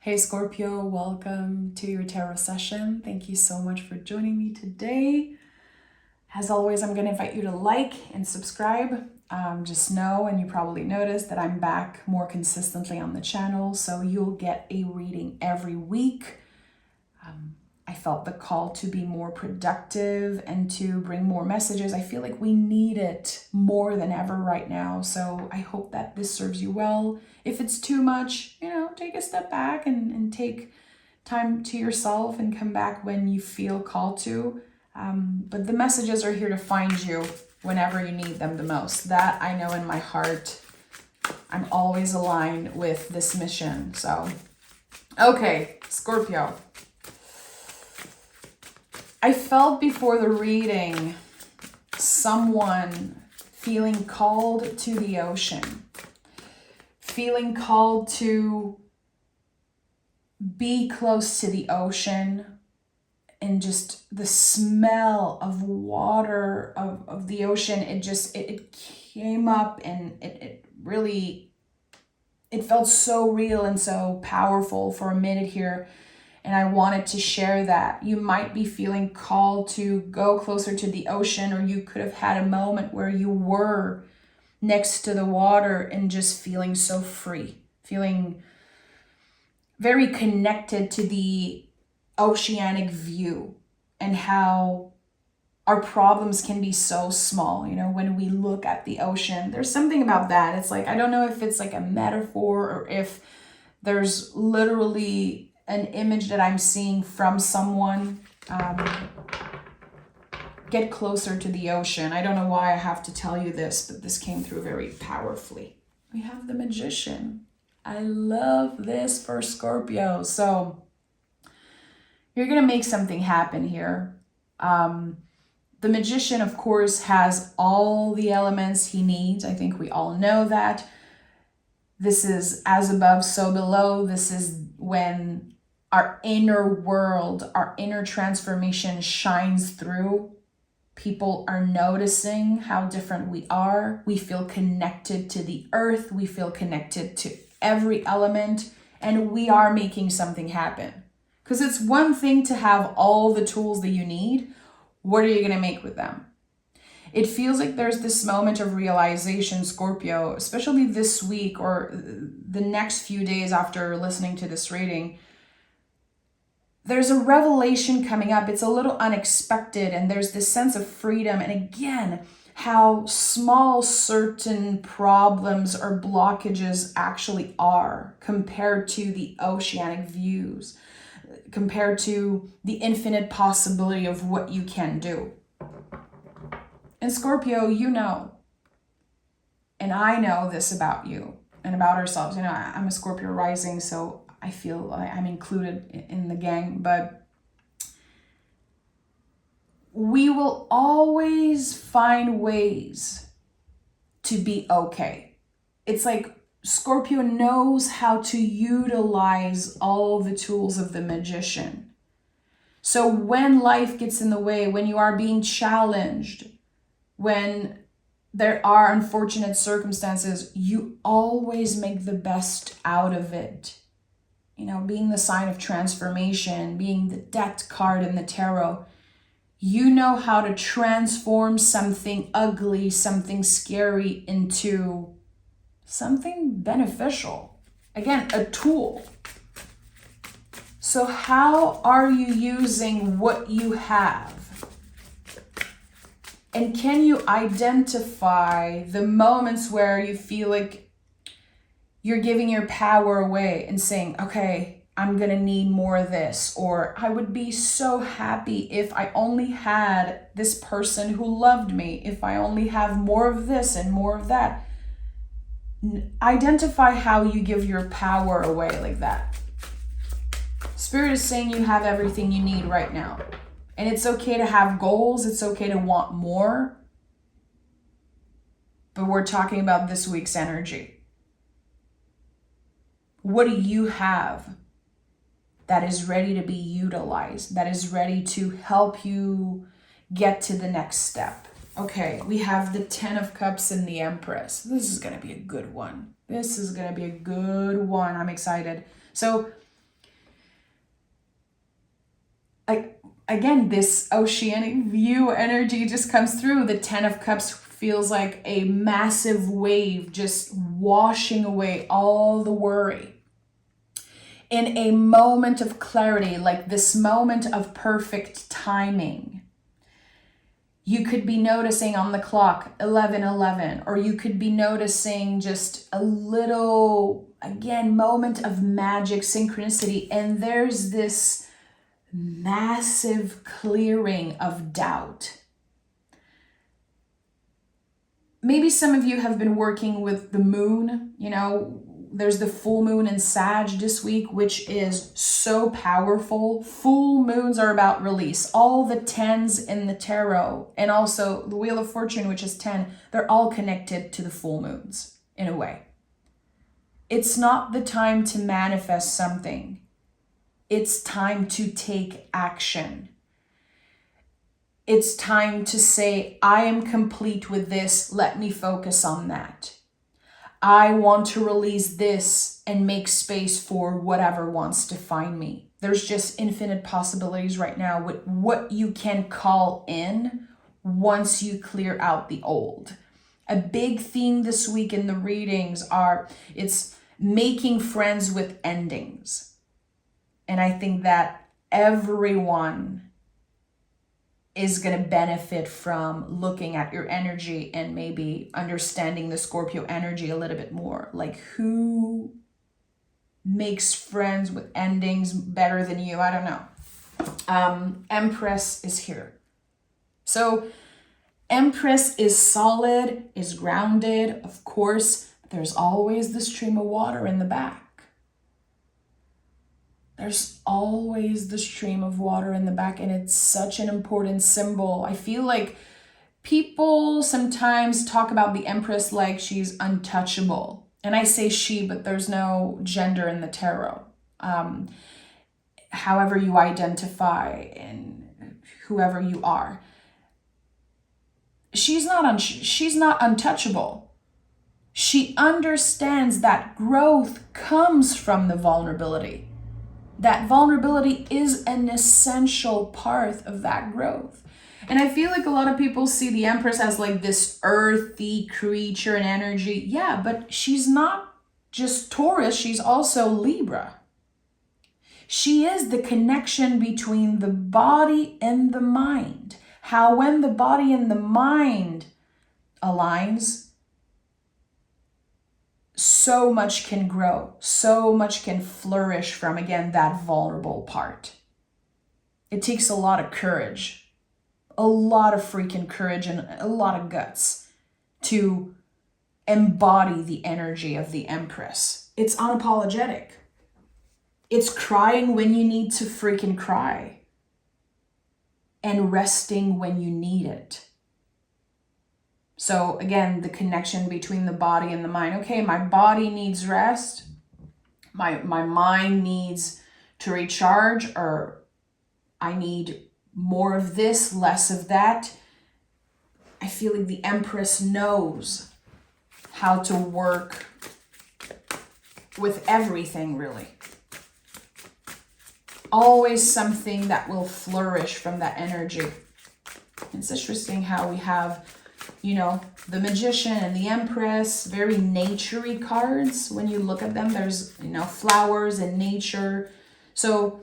Hey Scorpio, welcome to your tarot session. Thank you so much for joining me today. As always, I'm going to invite you to like and subscribe. Just know, and you probably noticed, that I'm back more consistently on the channel, so you'll get a reading every week. I felt the call to be more productive and to bring more messages. I feel like we need it more than ever right now. So I hope that this serves you well. If it's too much, take a step back and take time to yourself and come back when you feel called to. But the messages are here to find you whenever you need them the most. That I know in my heart. I'm always aligned with this mission. So, okay, Scorpio. I felt before the reading someone feeling called to the ocean, feeling called to be close to the ocean, and just the smell of water, of the ocean, it came up, and it really, it felt so real and so powerful for a minute here. And I wanted to share that. You might be feeling called to go closer to the ocean, or you could have had a moment where you were next to the water and just feeling so free, feeling very connected to the oceanic view and how our problems can be so small. When we look at the ocean, there's something about that. It's like, I don't know if it's like a metaphor or if there's literally an image that I'm seeing from someone. Get closer to the ocean. I don't know why I have to tell you this, but this came through very powerfully. We have the Magician. I love this for Scorpio. So you're going to make something happen here. The Magician, of course, has all the elements he needs. I think we all know that. This is as above, so below. This is when our inner world, our inner transformation shines through. People are noticing how different we are. We feel connected to the earth. We feel connected to every element, and we are making something happen. Because it's one thing to have all the tools that you need. What are you going to make with them? It feels like there's this moment of realization, Scorpio, especially this week or the next few days after listening to this reading. There's a revelation coming up. It's a little unexpected, and there's this sense of freedom. And again, how small certain problems or blockages actually are compared to the oceanic views, compared to the infinite possibility of what you can do. And Scorpio, and I know this about you and about ourselves. I'm a Scorpio rising, so I feel like I'm included in the gang, but we will always find ways to be okay. It's like Scorpio knows how to utilize all the tools of the Magician. So when life gets in the way, when you are being challenged, when there are unfortunate circumstances, you always make the best out of it. Being the sign of transformation, being the Death card in the tarot, you know how to transform something ugly, something scary into something beneficial. Again, a tool. So how are you using what you have? And can you identify the moments where you feel like you're giving your power away and saying, okay, I'm going to need more of this, or I would be so happy if I only had this person who loved me, if I only have more of this and more of that. Identify how you give your power away like that. Spirit is saying you have everything you need right now. And it's okay to have goals. It's okay to want more. But we're talking about this week's energy. What do you have that is ready to be utilized, that is ready to help you get to the next step? Okay, we have the 10 of Cups and the Empress. This is going to be a good one. I'm excited. So Again, this oceanic view energy just comes through. The 10 of Cups feels like a massive wave just washing away all the worry. In a moment of clarity, like this moment of perfect timing, you could be noticing on the clock 11:11, or you could be noticing just a little, again, moment of magic, synchronicity, and there's this massive clearing of doubt. Maybe some of you have been working with the moon. There's the full moon in Sag this week, which is so powerful. Full moons are about release. All the 10s in the tarot, and also the Wheel of Fortune, which is 10, they're all connected to the full moons in a way. It's not the time to manifest something. It's time to take action. It's time to say, I am complete with this. Let me focus on that. I want to release this and make space for whatever wants to find me. There's just infinite possibilities right now with what you can call in once you clear out the old. A big theme this week in the readings it's making friends with endings. And I think that everyone is going to benefit from looking at your energy and maybe understanding the Scorpio energy a little bit more. Like, who makes friends with endings better than you? I don't know. Empress is here. So Empress is solid, is grounded. Of course, there's always the stream of water in the back. There's always the stream of water in the back, and it's such an important symbol. I feel like people sometimes talk about the Empress like she's untouchable. And I say she, but there's no gender in the tarot. However you identify and whoever you are. She's not untouchable. She understands that growth comes from the vulnerability. That vulnerability is an essential part of that growth. And I feel like a lot of people see the Empress as like this earthy creature and energy. Yeah, but she's not just Taurus, she's also Libra. She is the connection between the body and the mind. How when the body and the mind aligns, so much can grow, so much can flourish from, again, that vulnerable part. It takes a lot of courage, a lot of freaking courage and a lot of guts to embody the energy of the Empress. It's unapologetic. It's crying when you need to freaking cry and resting when you need it. So again, the connection between the body and the mind. Okay, my body needs rest. My mind needs to recharge, or I need more of this, less of that. I feel like the Empress knows how to work with everything, really. Always something that will flourish from that energy. It's interesting how we have, the Magician and the Empress, very nature-y cards. When you look at them, there's, flowers and nature. So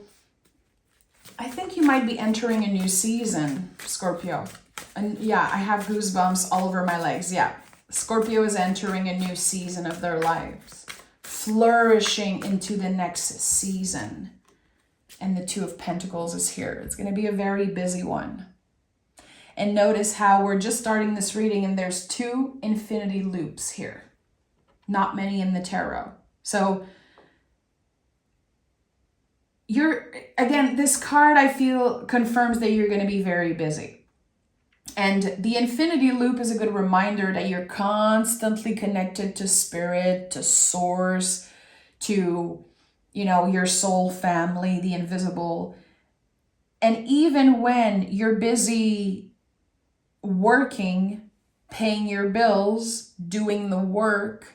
I think you might be entering a new season, Scorpio. And yeah, I have goosebumps all over my legs. Yeah, Scorpio is entering a new season of their lives, flourishing into the next season. And the Two of Pentacles is here. It's going to be a very busy one. And notice how we're just starting this reading and there's 2 infinity loops here. Not many in the tarot. So again, this card I feel confirms that you're going to be very busy. And the infinity loop is a good reminder that you're constantly connected to spirit, to source, to, your soul family, the invisible. And even when you're busy working, paying your bills, doing the work,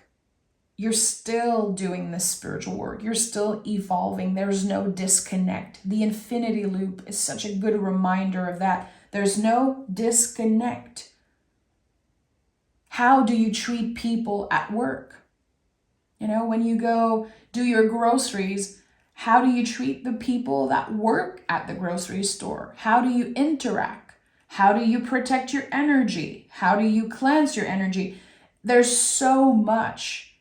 you're still doing this spiritual work. You're still evolving. There's no disconnect. The infinity loop is such a good reminder of that. There's no disconnect. How do you treat people at work? You know, when you go do your groceries, how do you treat the people that work at the grocery store? How do you interact? How do you protect your energy? How do you cleanse your energy? There's so much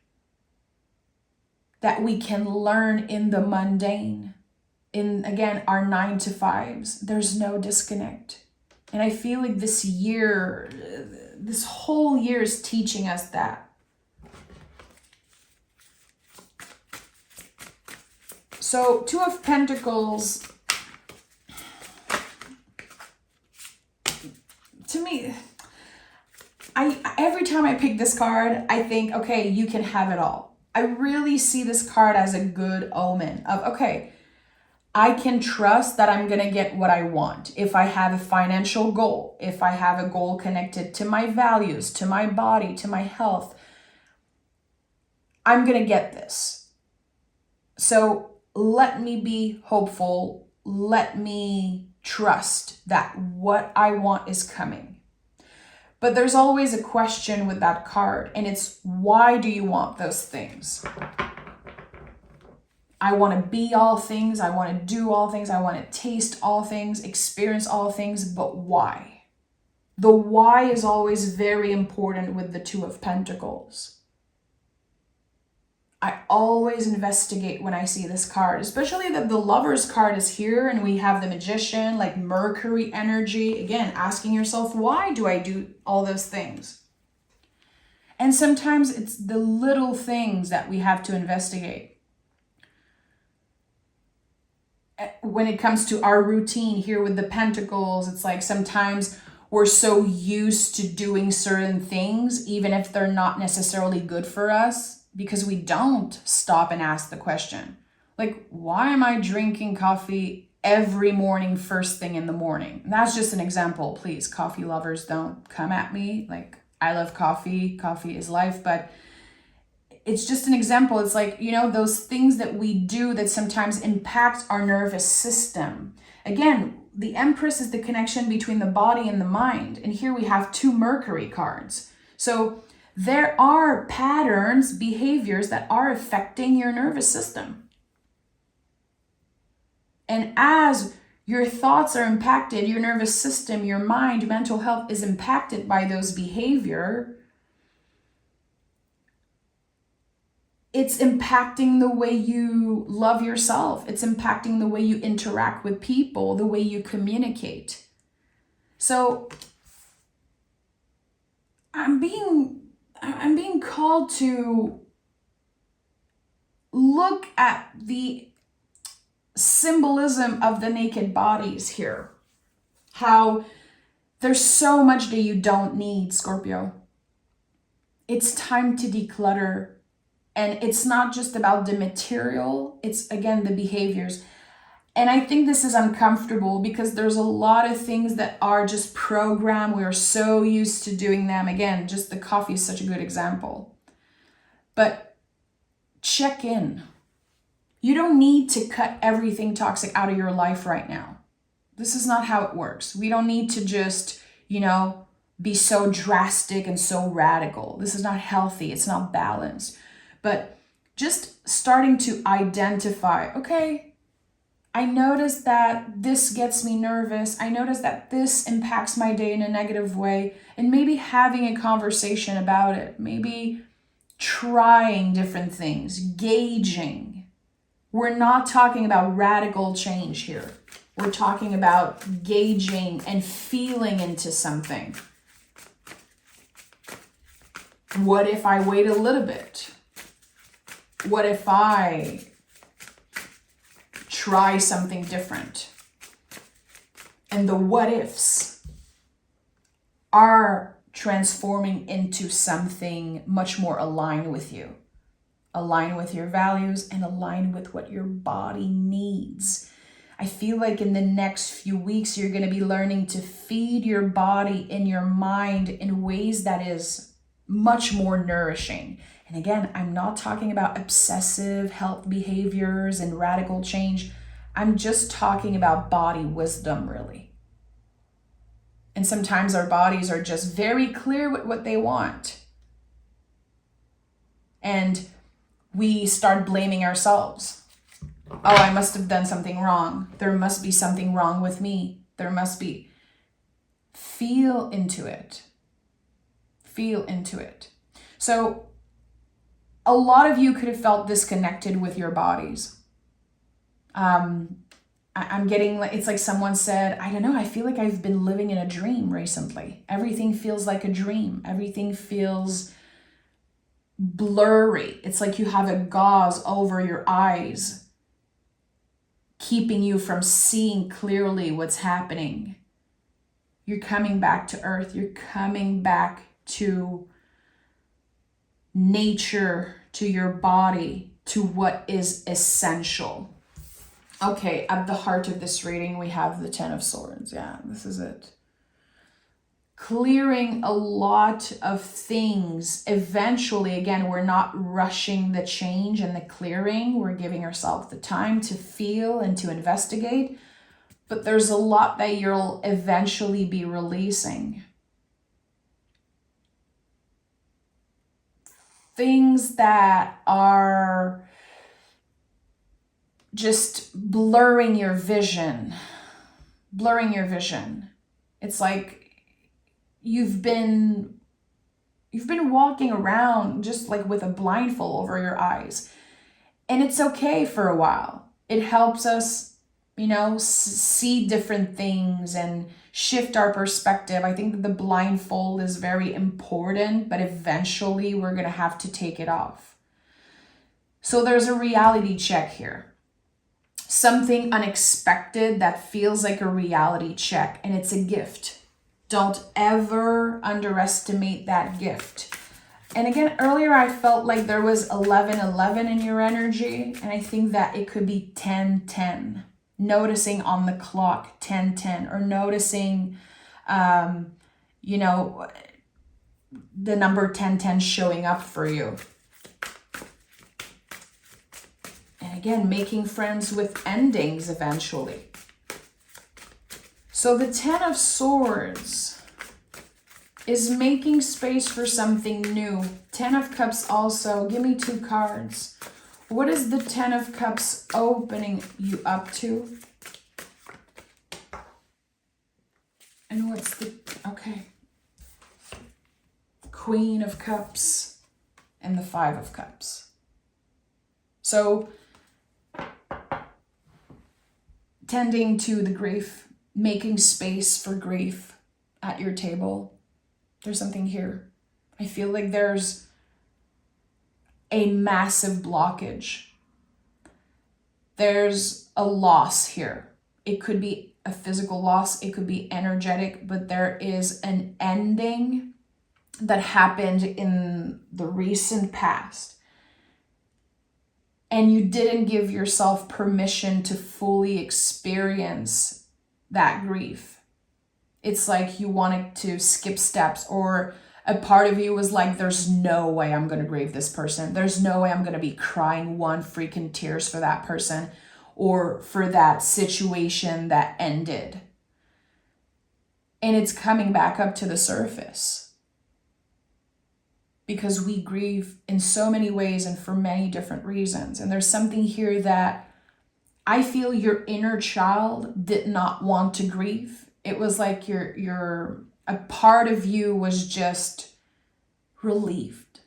that we can learn in the mundane, in, again, our 9 to 5s. There's no disconnect. And I feel like this whole year is teaching us that. So, Two of Pentacles, to me, every time I pick this card, I think, okay, you can have it all. I really see this card as a good omen of, okay, I can trust that I'm going to get what I want. If I have a financial goal, if I have a goal connected to my values, to my body, to my health, I'm going to get this. So let me be hopeful. Let me trust that what I want is coming. But there's always a question with that card, and it's, why do you want those things? I want to be all things. I want to do all things. I want to taste all things, experience all things, but why? The why is always very important with the Two of Pentacles. I always investigate when I see this card, especially that the Lover's card is here and we have the Magician, like Mercury energy. Again, asking yourself, why do I do all those things? And sometimes it's the little things that we have to investigate. When it comes to our routine here with the Pentacles, it's like sometimes we're so used to doing certain things, even if they're not necessarily good for us, because we don't stop and ask the question. Like, why am I drinking coffee every morning, first thing in the morning? And that's just an example. Please, coffee lovers, don't come at me. Like, I love coffee. Coffee is life, but it's just an example. It's like, you know, those things that we do that sometimes impact our nervous system. Again, the Empress is the connection between the body and the mind. And here we have 2 Mercury cards. So there are patterns, behaviors that are affecting your nervous system. And as your thoughts are impacted, your nervous system, your mind, mental health is impacted by those behavior, it's impacting the way you love yourself. It's impacting the way you interact with people, the way you communicate. So I'm being called to look at the symbolism of the naked bodies here. How there's so much that you don't need, Scorpio. It's time to declutter. And it's not just about the material, it's, again, the behaviors. And I think this is uncomfortable because there's a lot of things that are just programmed. We are so used to doing them. Again, just the coffee is such a good example. But check in. You don't need to cut everything toxic out of your life right now. This is not how it works. We don't need to just, be so drastic and so radical. This is not healthy. It's not balanced. But just starting to identify, okay, I notice that this gets me nervous. I notice that this impacts my day in a negative way. And maybe having a conversation about it. Maybe trying different things, gauging. We're not talking about radical change here. We're talking about gauging and feeling into something. What if I wait a little bit? What if I try something different? And the what ifs are transforming into something much more aligned with you, aligned with your values, and aligned with what your body needs. I feel like in the next few weeks, you're going to be learning to feed your body and your mind in ways that is much more nourishing. And again, I'm not talking about obsessive health behaviors and radical change. I'm just talking about body wisdom, really. And sometimes our bodies are just very clear with what they want. And we start blaming ourselves. Oh, I must have done something wrong. There must be something wrong with me. There must be. Feel into it. Feel into it. So a lot of you could have felt disconnected with your bodies. I'm getting, it's like someone said, I don't know, I feel like I've been living in a dream recently. Everything feels like a dream. Everything feels blurry. It's like you have a gauze over your eyes, keeping you from seeing clearly what's happening. You're coming back to earth. You're coming back to nature, to your body, to what is essential. Okay, at the heart of this reading, we have the Ten of Swords. Yeah, this is it. Clearing a lot of things. Eventually, again, we're not rushing the change and the clearing. We're giving ourselves the time to feel and to investigate. But there's a lot that you'll eventually be releasing. Things that are just blurring your vision. Blurring your vision. It's like you've been walking around just like with a blindfold over your eyes. And it's okay for a while. It helps us, see different things and shift our perspective. I think that the blindfold is very important, but eventually we're going to have to take it off. So there's a reality check here. Something unexpected that feels like a reality check, and it's a gift. Don't ever underestimate that gift. And again, earlier I felt like there was 11-11 in your energy, and I think that it could be 10-10. Noticing on the clock 10-10, or noticing, the number 10-10 showing up for you. And again, making friends with endings eventually. So the Ten of Swords is making space for something new. Ten of Cups also. Give me 2 cards. What is the Ten of Cups opening you up to? And what's the... Okay. Queen of Cups and the 5 of Cups. So, tending to the grief, making space for grief at your table. There's something here. I feel like there's a massive blockage. There's a loss here. It could be a physical loss. It could be energetic, but there is an ending that happened in the recent past. And you didn't give yourself permission to fully experience that grief. It's like you wanted to skip steps, or a part of you was like, there's no way I'm going to grieve this person. There's no way I'm going to be crying one freaking tears for that person or for that situation that ended. And it's coming back up to the surface. Because we grieve in so many ways and for many different reasons. And there's something here that I feel your inner child did not want to grieve. It was like a part of you was just relieved.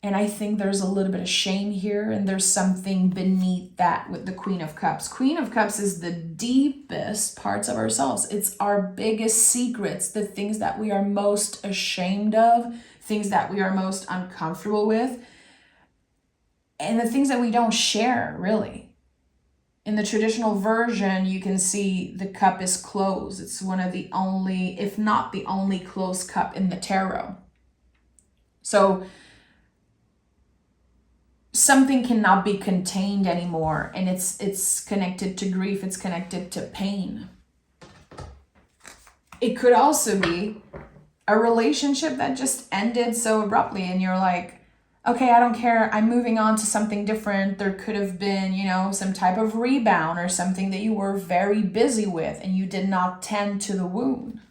And I think there's a little bit of shame here, and there's something beneath that with the Queen of Cups. Queen of Cups is the deepest parts of ourselves. It's our biggest secrets, the things that we are most ashamed of, things that we are most uncomfortable with, and the things that we don't share, really. In the traditional version, you can see the cup is closed. It's one of the only, if not the only, closed cup in the tarot. So something cannot be contained anymore, and it's connected to grief. It's connected to pain. It could also be a relationship that just ended so abruptly, and you're like, okay, I don't care, I'm moving on to something different. There could have been, you know, some type of rebound or something that you were very busy with and you did not tend to the wound.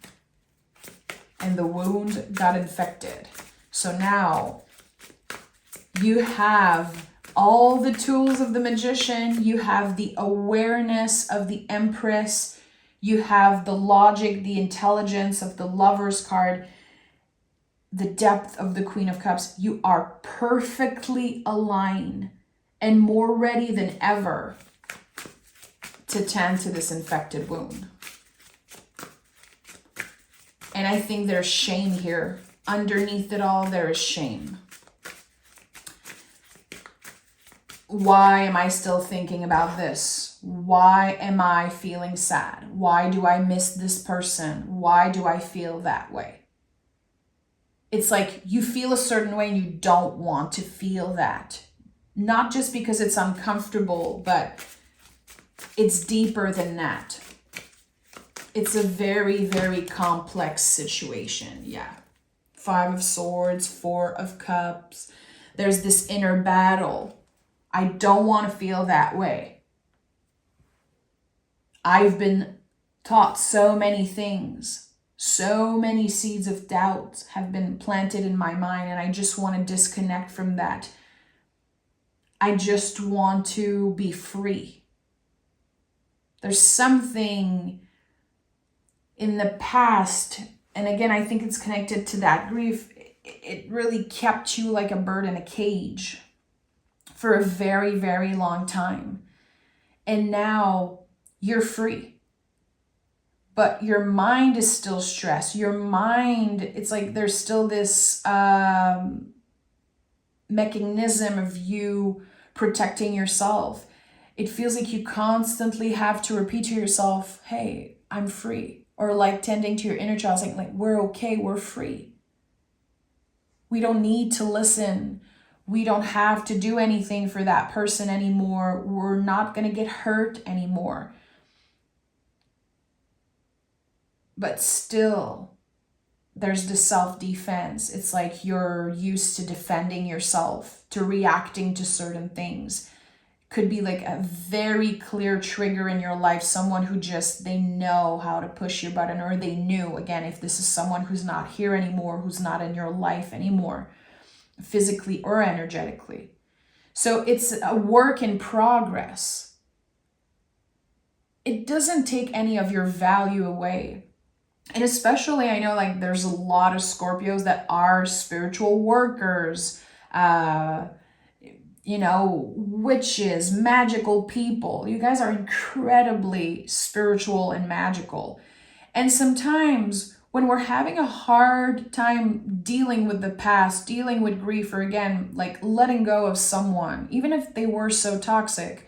And the wound got infected. So now you have all the tools of the magician. You have the awareness of the empress. You have the logic, the intelligence of the lover's card, the depth of the Queen of Cups. You are perfectly aligned and more ready than ever to tend to this infected wound. And I think there's shame here. Underneath it all, there is shame. Why am I still thinking about this? Why am I feeling sad? Why do I miss this person? Why do I feel that way? It's like you feel a certain way and you don't want to feel that. Not just because it's uncomfortable, but it's deeper than that. It's a very, very complex situation. Yeah. 5 of Swords, 4 of Cups. There's this inner battle. I don't want to feel that way. I've been taught so many things. So many seeds of doubt have been planted in my mind, and I just want to disconnect from that. I just want to be free. There's something in the past, and again, I think it's connected to that grief. It really kept you like a bird in a cage for a very, very long time. And now you're free. But your mind is still stressed. Your mind, it's like there's still this mechanism of you protecting yourself. It feels like you constantly have to repeat to yourself, hey, I'm free. Or like tending to your inner child, saying like, we're okay, we're free. We don't need to listen. We don't have to do anything for that person anymore. We're not going to get hurt anymore. But still, there's the self-defense. It's like you're used to defending yourself, to reacting to certain things. Could be like a very clear trigger in your life, someone who just, they know how to push your button, or they knew, again, if this is someone who's not here anymore, who's not in your life anymore, physically or energetically. So it's a work in progress. It doesn't take any of your value away. And especially, I know like there's a lot of Scorpios that are spiritual workers, you know, witches, magical people. You guys are incredibly spiritual and magical. And sometimes when we're having a hard time dealing with the past, dealing with grief, or again, like letting go of someone, even if they were so toxic,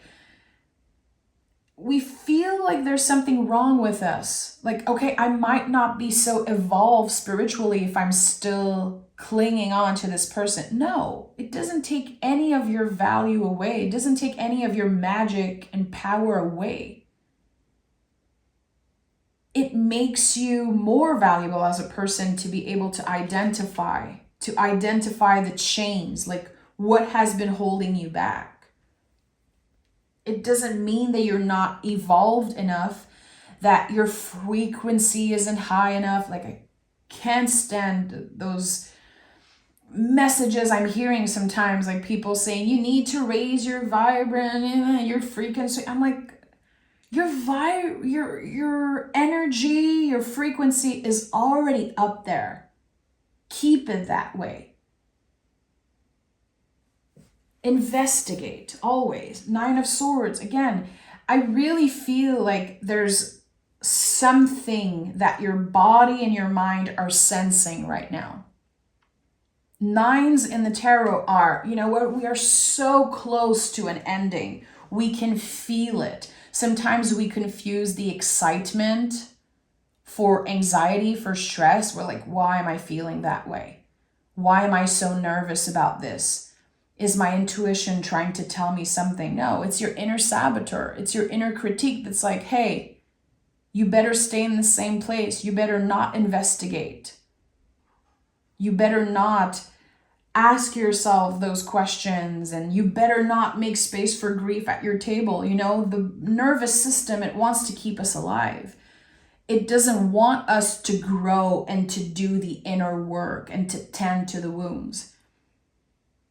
we feel like there's something wrong with us. Like, okay, I might not be so evolved spiritually if I'm still clinging on to this person. No, it doesn't take any of your value away. It doesn't take any of your magic and power away. It makes you more valuable as a person to be able to identify the chains, like what has been holding you back. It doesn't mean that you're not evolved enough, that your frequency isn't high enough. Like, I can't stand those messages I'm hearing sometimes, like people saying, you need to raise your vibrant, your frequency. I'm like, your energy, your frequency is already up there. Keep it that way. Investigate always. 9 of Swords. Again, I really feel like there's something that your body and your mind are sensing right now. 9s in the tarot are, you know what, we are so close to an ending. We can feel it. Sometimes we confuse the excitement for anxiety, for stress. We're like, why am I feeling that way? Why am I so nervous about this? Is my intuition trying to tell me something? No, it's your inner saboteur. It's your inner critique that's like, hey, you better stay in the same place. You better not investigate. You better not Ask yourself those questions, and you better not make space for grief at your table. You know, the nervous system, it wants to keep us alive. It doesn't want us to grow and to do the inner work and to tend to the wounds.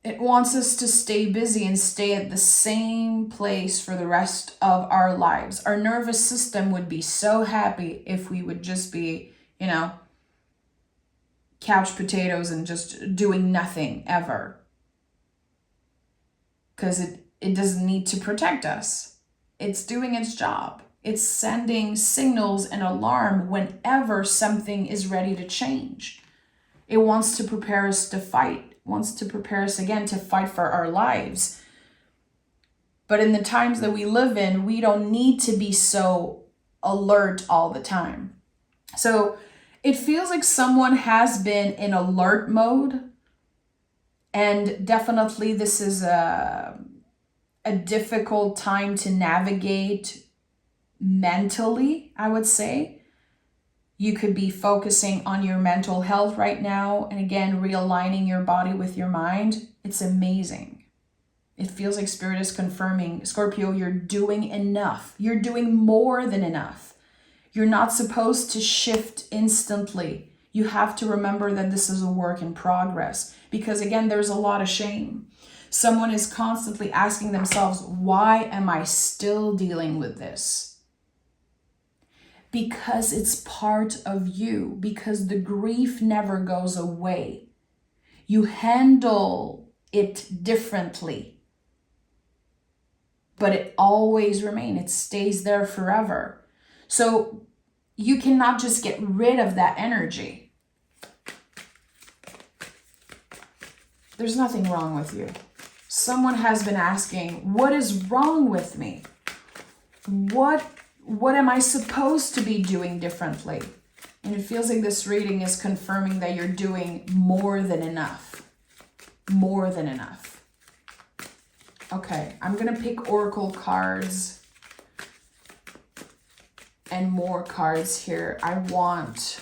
It wants us to stay busy and stay at the same place for the rest of our lives. Our nervous system would be so happy if we would just be, you know, couch potatoes and just doing nothing ever. Because it doesn't need to protect us. It's doing its job. It's sending signals and alarm whenever something is ready to change. It wants to prepare us to fight. It wants to prepare us again to fight for our lives. But in the times that we live in, we don't need to be so alert all the time. So it feels like someone has been in alert mode. And definitely this is a difficult time to navigate mentally, I would say. You could be focusing on your mental health right now. And again, realigning your body with your mind. It's amazing. It feels like Spirit is confirming, Scorpio, you're doing enough. You're doing more than enough. You're not supposed to shift instantly. You have to remember that this is a work in progress. Because again, there's a lot of shame. Someone is constantly asking themselves, why am I still dealing with this? Because it's part of you. Because the grief never goes away. You handle it differently. But it always remains. It stays there forever. So you cannot just get rid of that energy. There's nothing wrong with you. Someone has been asking, what is wrong with me? What am I supposed to be doing differently? And it feels like this reading is confirming that you're doing more than enough. More than enough. Okay, I'm going to pick oracle cards and more cards here. I want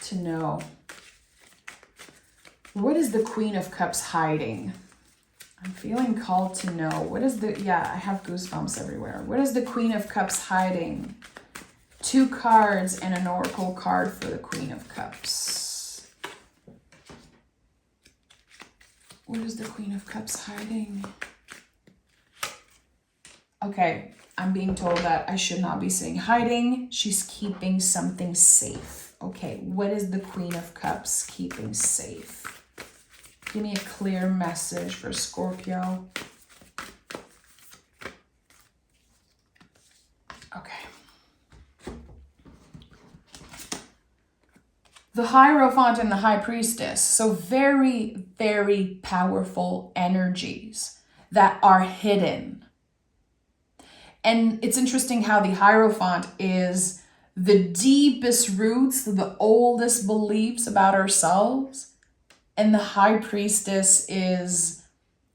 to know, what is the Queen of Cups hiding? I'm feeling called to know. What is the, I have goosebumps everywhere. What is the Queen of Cups hiding? 2 cards and an oracle card for the Queen of Cups. What is the Queen of Cups hiding? Okay, I'm being told that I should not be saying hiding. She's keeping something safe. Okay, what is the Queen of Cups keeping safe? Give me a clear message for Scorpio. Okay. The Hierophant and the High Priestess. So very, very powerful energies that are hidden. And it's interesting how the Hierophant is the deepest roots, the oldest beliefs about ourselves. And the High Priestess is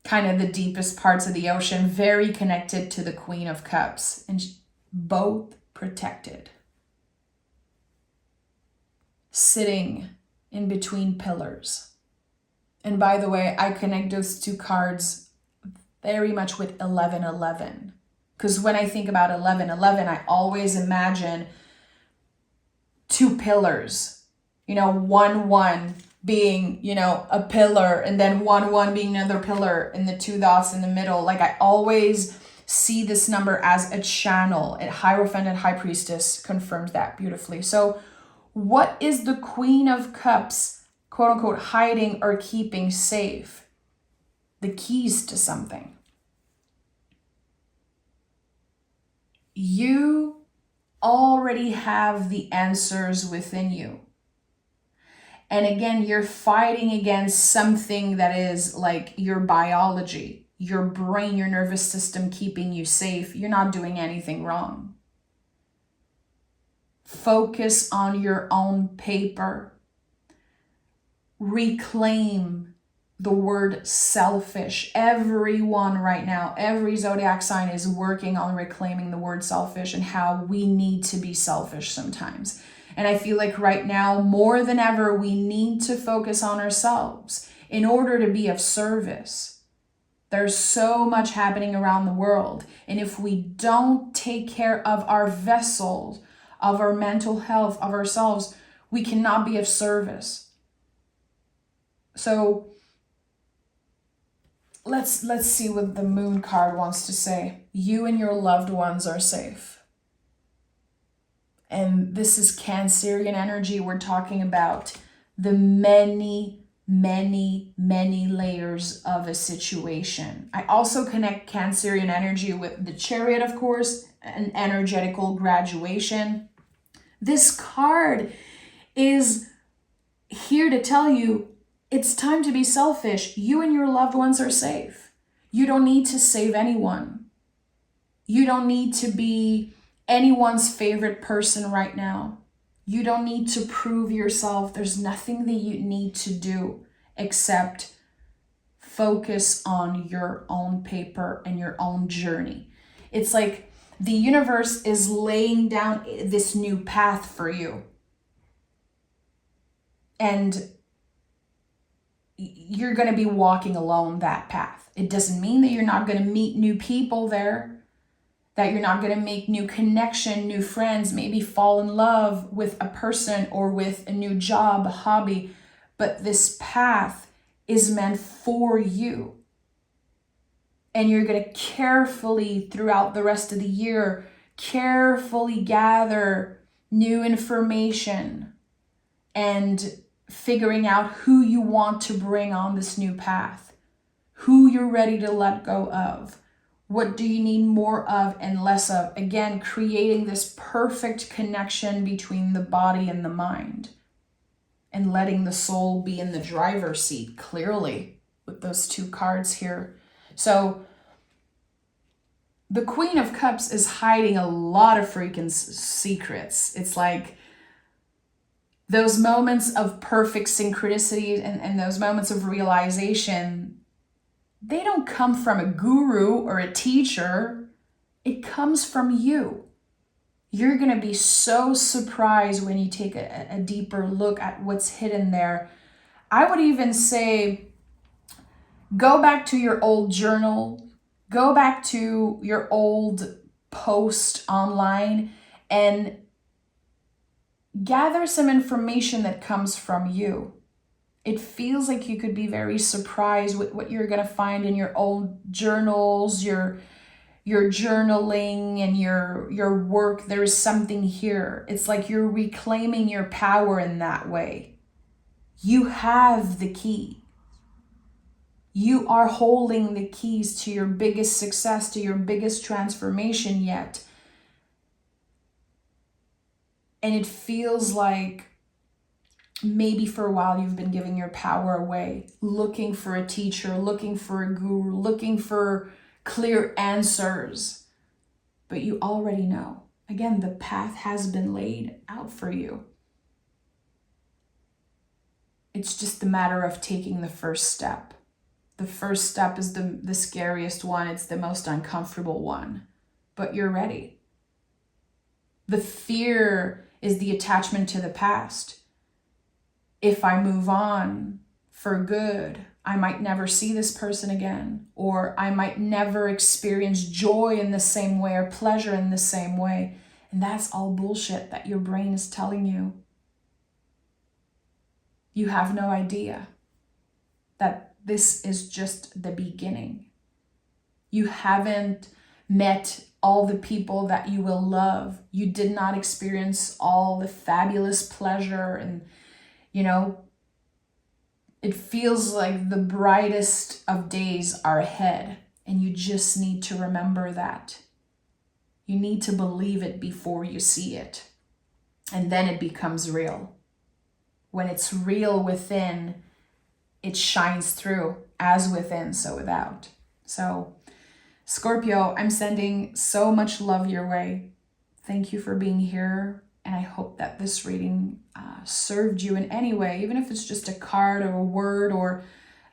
kind of the deepest parts of the ocean, very connected to the Queen of Cups, and both protected. Sitting in between pillars. And by the way, I connect those 2 cards very much with 1111. Because when I think about 1111, I always imagine 2 pillars. You know, 1-1 being, you know, a pillar, and then 1-1 being another pillar, and the 2 dots in the middle. Like, I always see this number as a channel. And Hierophant and High Priestess confirmed that beautifully. So what is the Queen of Cups, quote unquote, hiding or keeping safe? The keys to something. You already have the answers within you. And again, you're fighting against something that is like your biology, your brain, your nervous system keeping you safe. You're not doing anything wrong. Focus on your own paper. Reclaim the word selfish. Everyone right now, every zodiac sign is working on reclaiming the word selfish and how we need to be selfish sometimes. And I feel like right now, more than ever, we need to focus on ourselves. in order to be of service. There's so much happening around the world. And if we don't take care of our vessels, of our mental health, of ourselves, we cannot be of service. So let's see what the moon card wants to say. You and your loved ones are safe. And this is Cancerian energy. We're talking about the many layers of a situation. I also connect Cancerian energy with the Chariot, of course, an energetical graduation. This card is here to tell you it's time to be selfish. You and your loved ones are safe. You don't need to save anyone. You don't need to be anyone's favorite person right now. You don't need to prove yourself. There's nothing that you need to do except focus on your own paper and your own journey. It's like the universe is laying down this new path for you. And you're going to be walking alone that path. It doesn't mean that you're not going to meet new people there, that you're not going to make new connection, new friends, maybe fall in love with a person or with a new job, a hobby. But this path is meant for you. And you're going to carefully, throughout the rest of the year, carefully gather new information and figuring out who you want to bring on this new path, who you're ready to let go of, what do you need more of and less of. Again, creating this perfect connection between the body and the mind and letting the soul be in the driver's seat clearly with those two cards here. So the Queen of Cups is hiding a lot of freaking secrets. It's like those moments of perfect synchronicity and those moments of realization, they don't come from a guru or a teacher. It comes from you. You're going to be so surprised when you take a deeper look at what's hidden there. I would even say, go back to your old journal, go back to your old post online and gather some information that comes from you. It feels like you could be very surprised with what you're going to find in your old journals, your journaling and your work. There is something here. It's like you're reclaiming your power in that way. You have the key. You are holding the keys to your biggest success, to your biggest transformation yet. And it feels like maybe for a while you've been giving your power away, looking for a teacher, looking for a guru, looking for clear answers. But you already know. Again, the path has been laid out for you. It's just a matter of taking the first step. The first step is the scariest one. It's the most uncomfortable one. But you're ready. The fear is the attachment to the past. If I move on for good, I might never see this person again, or I might never experience joy in the same way or pleasure in the same way. And that's all bullshit that your brain is telling you. You have no idea that this is just the beginning. You haven't met all the people that you will love. You did not experience all the fabulous pleasure and, it feels like the brightest of days are ahead, and you just need to remember that. You need to believe it before you see it, and then it becomes real. When it's real within, it shines through, as within, so without. So, Scorpio, I'm sending so much love your way. Thank you for being here. And I hope that this reading served you in any way, even if it's just a card or a word or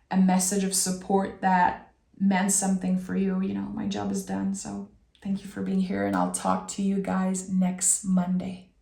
a message of support that meant something for you. My job is done. So thank you for being here, and I'll talk to you guys next Monday.